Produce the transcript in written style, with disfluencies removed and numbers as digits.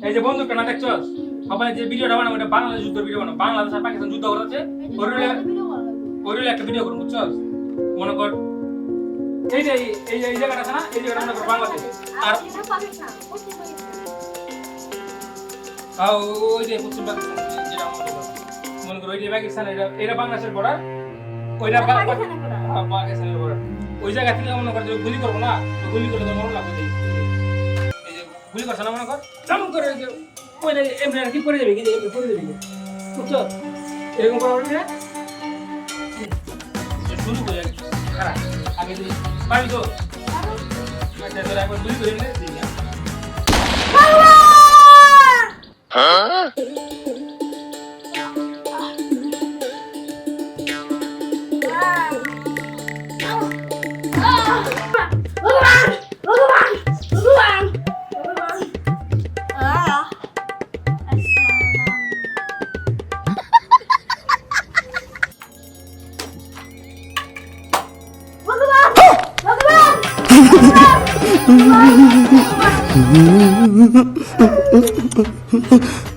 এই যে বন্দুকটা না দেখছস সবাই যে ভিডিওটা বানাবো এটা বাংলাদেশ যুদ্ধের ভিডিও বানাবো বাংলাদেশ আর পাকিস্তান যুদ্ধ করতেছে ওইরলে একটা ভিডিও করব বুঝছস মনে কর এই জায়গাটা আছে না এই জায়গাটা মনে কর বাংলাদেশ আর ওই যে পশ্চিম পাকিস্তান যেটা মনে কর ওই যে পাকিস্তান এটা বাংলাদেশের বর্ডার ওইটা পাকিস্তানের বর্ডার ওই জায়গা থেকে মনে কর যে গুলি করবো না গুলি করলে তো মরণ লাগবে এই যে গুলি করছে না মনে কর কেমন করে ওই এমনি কি করে দেবে কিন্তু এমনি করে দেবে বুঝছো এরকম করা হবে না শুরু করে খারাপ আগে তুই পারি তো একবার গুলি করে নিলে দিই না Ha ha ha ha.